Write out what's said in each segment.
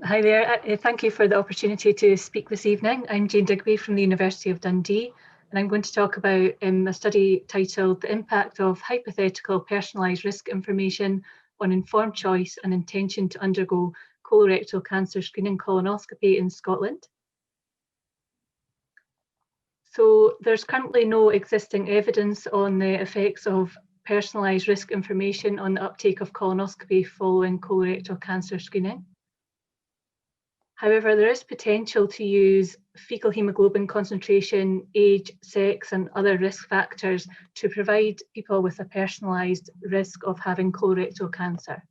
Hi there, thank you for the opportunity to speak this evening. I'm Jayne Digby from the University of Dundee, and I'm going to talk about a study titled The Impact of Hypothetical Personalised Risk Information on Informed Choice and Intention to Undergo Colorectal Cancer Screening Colonoscopy in Scotland. So there's currently no existing evidence on the effects of personalised risk information on the uptake of colonoscopy following colorectal cancer screening. However, there is potential to use fecal hemoglobin concentration, age, sex, and other risk factors to provide people with a personalised risk of having colorectal cancer.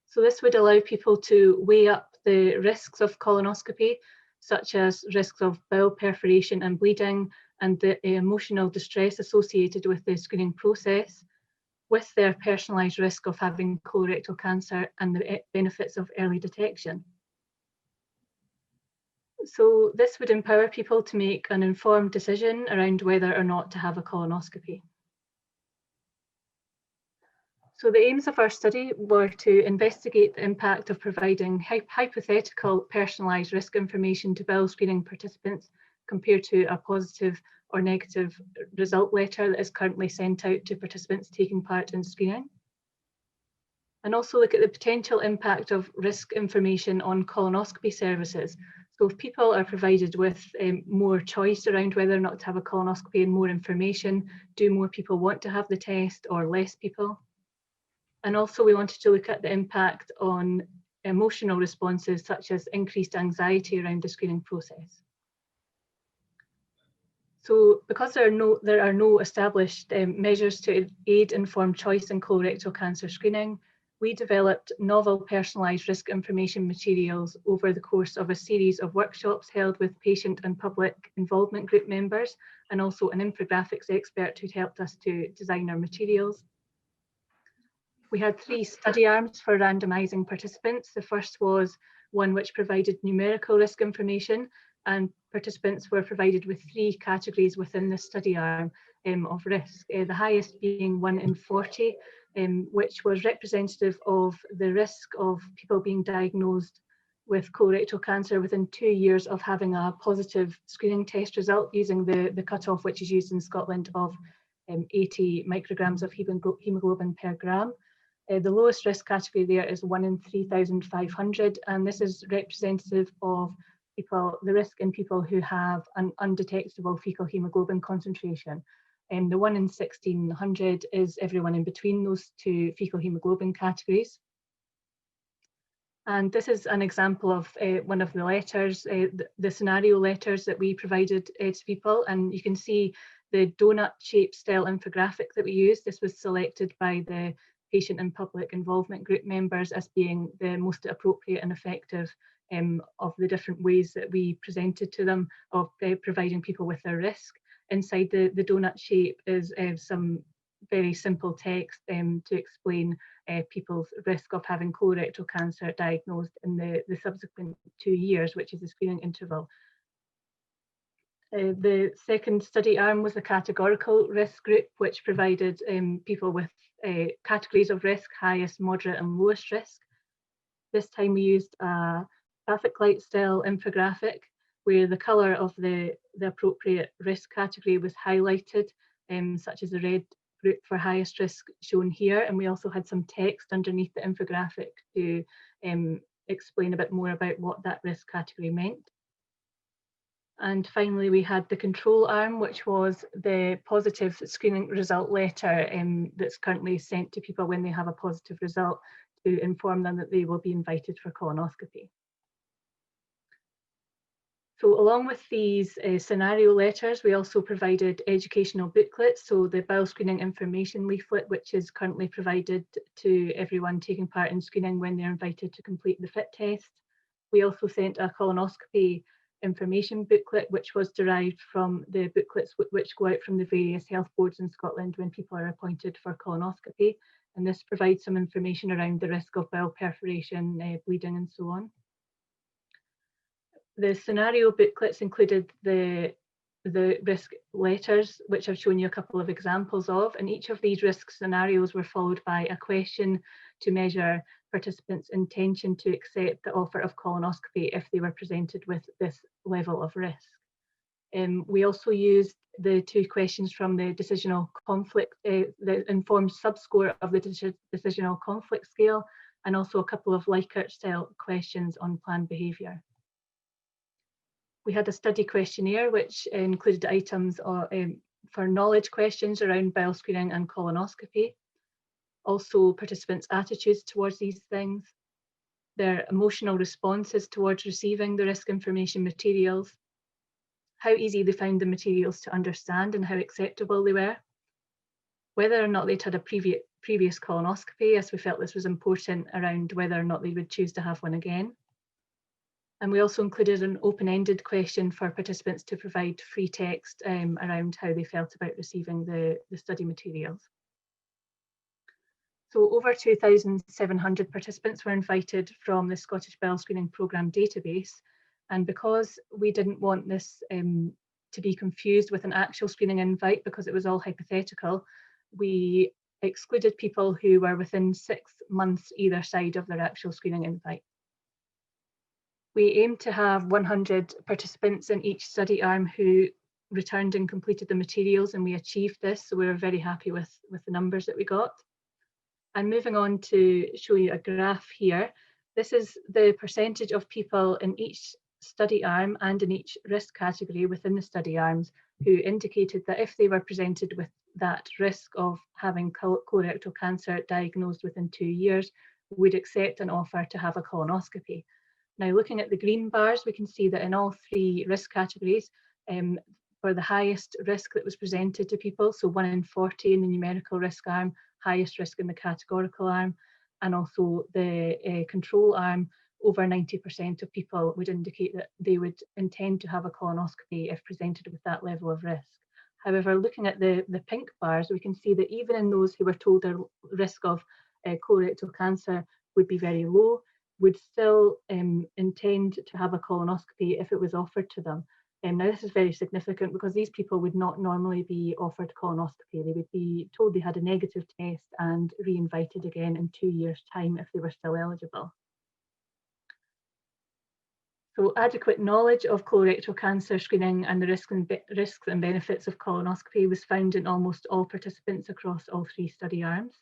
So this would allow people to weigh up the risks of colonoscopy, such as risks of bowel perforation and bleeding, and the emotional distress associated with the screening process, with their personalised risk of having colorectal cancer and the benefits of early detection. So this would empower people to make an informed decision around whether or not to have a colonoscopy. So the aims of our study were to investigate the impact of providing hypothetical personalised risk information to bowel screening participants compared to a positive or negative result letter that is currently sent out to participants taking part in screening. And also look at the potential impact of risk information on colonoscopy services. So if people are provided with more choice around whether or not to have a colonoscopy and more information, do more people want to have the test or less people? And also we wanted to look at the impact on emotional responses such as increased anxiety around the screening process. So because there are no established measures to aid informed choice in colorectal cancer screening, we developed novel personalised risk information materials over the course of a series of workshops held with patient and public involvement group members, and also an infographics expert who helped us to design our materials. We had 3 study arms for randomising participants. The first was one which provided numerical risk information, and participants were provided with 3 categories within the study arm of risk, the highest being 1 in 40, which was representative of the risk of people being diagnosed with colorectal cancer within 2 years of having a positive screening test result using the cutoff which is used in Scotland of 80 micrograms of hemoglobin per gram. The lowest risk category there is 1 in 3,500, and this is representative of people, the risk in people who have an undetectable fecal hemoglobin concentration. The 1 in 1,600 is everyone in between those 2 fecal hemoglobin categories. And this is an example of one of the letters, the scenario letters that we provided to people. And you can see the donut-shaped style infographic that we used. This was selected by the patient and public involvement group members as being the most appropriate and effective of the different ways that we presented to them of providing people with their risk. Inside the donut shape is some very simple text to explain people's risk of having colorectal cancer diagnosed in the subsequent 2 years, which is the screening interval. The second study arm was a categorical risk group, which provided people with categories of risk, highest, moderate and lowest risk. This time we used a traffic light style infographic where the colour of the appropriate risk category was highlighted, such as the red group for highest risk shown here, and we also had some text underneath the infographic to explain a bit more about what that risk category meant. And finally, we had the control arm, which was the positive screening result letter that's currently sent to people when they have a positive result to inform them that they will be invited for colonoscopy. So along with these scenario letters, we also provided educational booklets. So the bowel screening information leaflet, which is currently provided to everyone taking part in screening when they're invited to complete the FIT test. We also sent a colonoscopy information booklet, which was derived from the booklets which go out from the various health boards in Scotland when people are appointed for colonoscopy. And this provides some information around the risk of bowel perforation, bleeding and so on. The scenario booklets included the risk letters, which I've shown you a couple of examples of, and each of these risk scenarios were followed by a question to measure participants' intention to accept the offer of colonoscopy if they were presented with this level of risk. We also used the 2 questions from the decisional conflict, the informed subscore of the decisional conflict scale, and also a couple of Likert-style questions on planned behaviour. We had a study questionnaire which included items for knowledge questions around bowel screening and colonoscopy, also participants' attitudes towards these things, their emotional responses towards receiving the risk information materials, how easy they found the materials to understand and how acceptable they were, whether or not they'd had a previous colonoscopy, as we felt this was important around whether or not they would choose to have one again. And we also included an open-ended question for participants to provide free text around how they felt about receiving the study materials. So over 2,700 participants were invited from the Scottish Bowel Screening Programme database. And because we didn't want this to be confused with an actual screening invite, because it was all hypothetical, we excluded people who were within 6 months either side of their actual screening invite. We aimed to have 100 participants in each study arm who returned and completed the materials, and we achieved this, so we were very happy with the numbers that we got. And moving on to show you a graph here, this is the percentage of people in each study arm and in each risk category within the study arms who indicated that if they were presented with that risk of having colorectal cancer diagnosed within 2 years, would accept an offer to have a colonoscopy. Now, looking at the green bars, we can see that in all 3 risk categories, for the highest risk that was presented to people, so 1 in 40 in the numerical risk arm, highest risk in the categorical arm, and also the control arm, over 90% of people would indicate that they would intend to have a colonoscopy if presented with that level of risk. However, looking at the pink bars, we can see that even in those who were told their risk of colorectal cancer would be very low, would still intend to have a colonoscopy if it was offered to them. Now this is very significant because these people would not normally be offered colonoscopy. They would be told they had a negative test and re-invited again in 2 years' time if they were still eligible. So adequate knowledge of colorectal cancer screening and the risks and benefits of colonoscopy was found in almost all participants across all 3 study arms.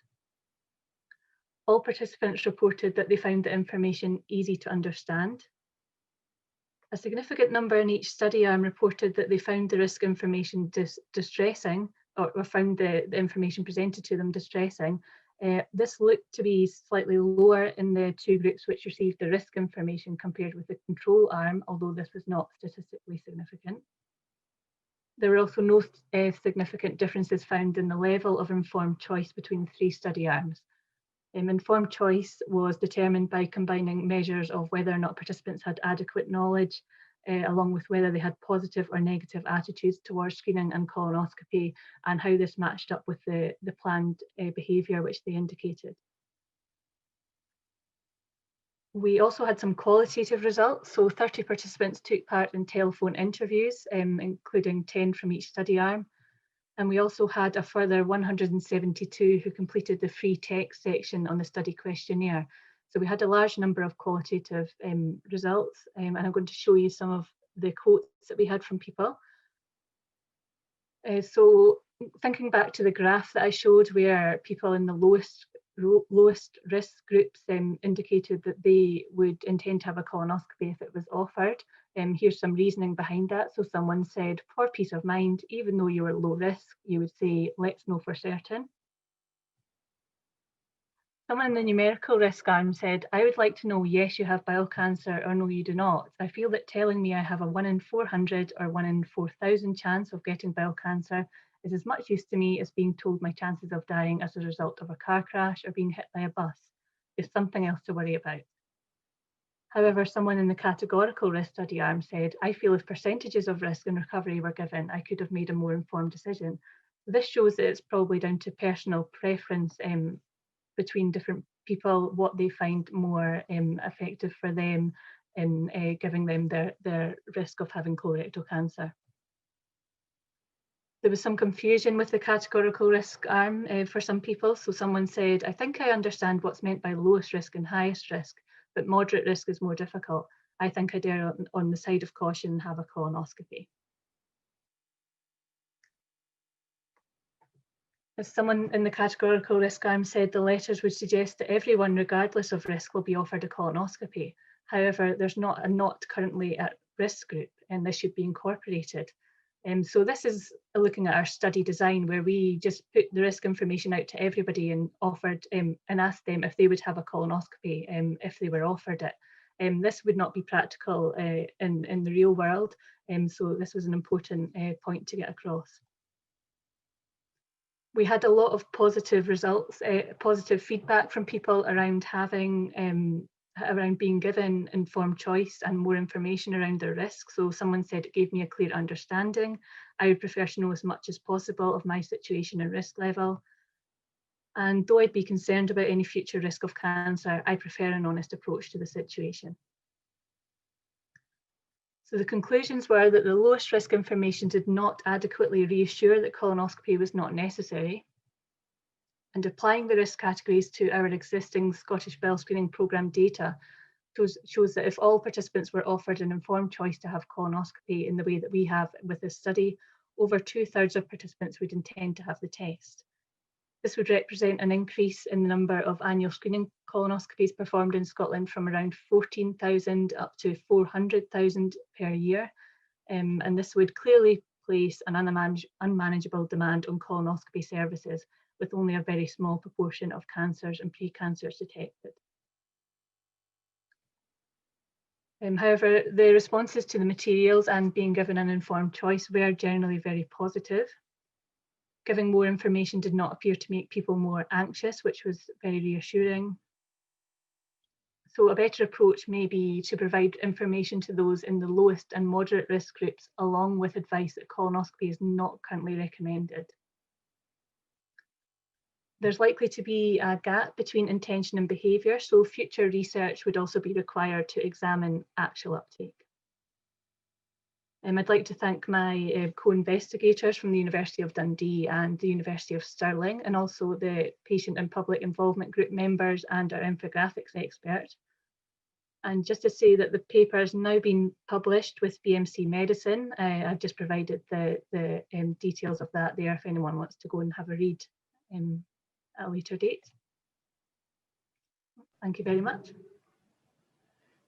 All participants reported that they found the information easy to understand. A significant number in each study arm reported that they found the risk information distressing, or found the information presented to them distressing. This looked to be slightly lower in the 2 groups which received the risk information compared with the control arm, although this was not statistically significant. There were also no significant differences found in the level of informed choice between the 3 study arms. Informed choice was determined by combining measures of whether or not participants had adequate knowledge, along with whether they had positive or negative attitudes towards screening and colonoscopy, and how this matched up with the planned behaviour which they indicated. We also had some qualitative results, so 30 participants took part in telephone interviews, including 10 from each study arm. And we also had a further 172 who completed the free text section on the study questionnaire. So we had a large number of qualitative results, and I'm going to show you some of the quotes that we had from people. So thinking back to the graph that I showed, where people in the lowest risk groups indicated that they would intend to have a colonoscopy if it was offered. Here's some reasoning behind that. So someone said, for peace of mind, even though you were low risk, you would say, let's know for certain. Someone in the numerical risk arm said, I would like to know, yes, you have bowel cancer, or no, you do not. I feel that telling me I have a 1 in 400 or 1 in 4,000 chance of getting bowel cancer is as much use to me as being told my chances of dying as a result of a car crash or being hit by a bus. There's something else to worry about. However, someone in the categorical risk study arm said, I feel if percentages of risk and recovery were given, I could have made a more informed decision. This shows that it's probably down to personal preference between different people, what they find more effective for them in giving them their risk of having colorectal cancer. There was some confusion with the categorical risk arm for some people. So someone said, I think I understand what's meant by lowest risk and highest risk, but moderate risk is more difficult. I think I'd err on the side of caution and have a colonoscopy. As someone in the categorical risk arm said, the letters would suggest that everyone, regardless of risk, will be offered a colonoscopy. However, there's not a not currently at risk group, and this should be incorporated. So this is looking at our study design, where we just put the risk information out to everybody and offered and asked them if they would have a colonoscopy if they were offered it. This would not be practical in the real world, so this was an important point to get across. We had a lot of positive results, positive feedback from people around having around being given informed choice and more information around their risk. So someone said it gave me a clear understanding. I would prefer to know as much as possible of my situation and risk level. And though I'd be concerned about any future risk of cancer, I prefer an honest approach to the situation. So the conclusions were that the lowest risk information did not adequately reassure that colonoscopy was not necessary. And applying the risk categories to our existing Scottish Bowel Screening Programme data shows that if all participants were offered an informed choice to have colonoscopy in the way that we have with this study, over 2/3 of participants would intend to have the test. This would represent an increase in the number of annual screening colonoscopies performed in Scotland from around 14,000 up to 400,000 per year. And this would clearly place an unmanageable demand on colonoscopy services, with only a very small proportion of cancers and precancers detected. However, the responses to the materials and being given an informed choice were generally very positive. Giving more information did not appear to make people more anxious, which was very reassuring. So a better approach may be to provide information to those in the lowest and moderate risk groups, along with advice that colonoscopy is not currently recommended. There's likely to be a gap between intention and behaviour, so future research would also be required to examine actual uptake. I'd like to thank my co-investigators from the University of Dundee and the University of Stirling, and also the patient and public involvement group members and our infographics expert. And just to say that the paper has now been published with BMC Medicine. I've just provided the details of that there if anyone wants to go and have a read at a later date. Thank you very much.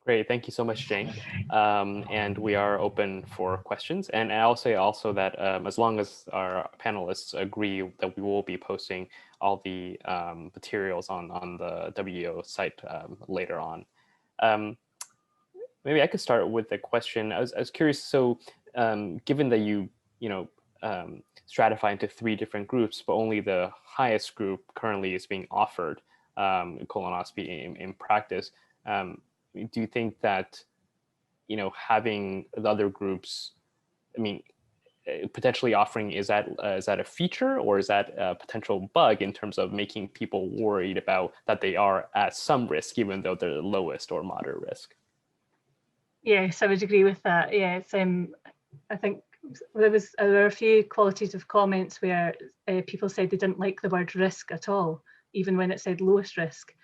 Great, thank you so much, Jayne. And we are open for questions. And I'll say also that as long as our panelists agree that we will be posting all the materials on the WEO site later on. Maybe I could start with a question. I was curious. So, given that you stratify into 3 different groups, but only the highest group currently is being offered colonoscopy in practice. Do you think that, having the other groups, potentially offering, is that a feature, or is that a potential bug in terms of making people worried about that they are at some risk, even though they're the lowest or moderate risk? Yes, I would agree with that. Yeah, it's, I think there were a few qualitative comments where people said they didn't like the word risk at all, even when it said lowest risk.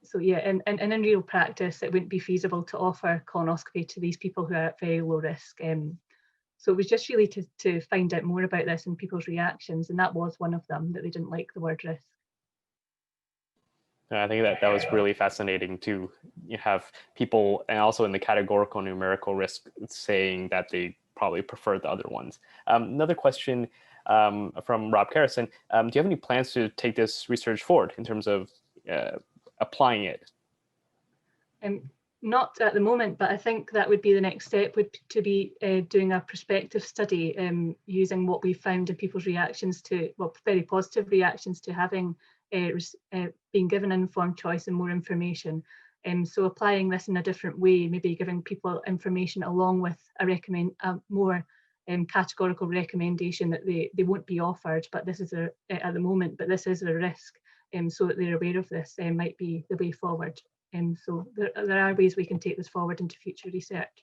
So yeah, and in real practice, it wouldn't be feasible to offer colonoscopy to these people who are at very low risk. So it was just really to find out more about this and people's reactions, and that was one of them, that they didn't like the word risk. I think that was really fascinating to have people, and also in the categorical numerical risk, saying that they probably prefer the other ones. Another question from Rob Carrison. Do you have any plans to take this research forward in terms of applying it? Not at the moment, but I think that would be the next step, to be doing a prospective study using what we found in people's reactions to, well, very positive reactions to having being given informed choice and more information. So applying this in a different way, maybe giving people information along with a more categorical recommendation that they won't be offered, but this is at the moment, but this is a risk, so that they're aware of this, might be the way forward. So there are ways we can take this forward into future research.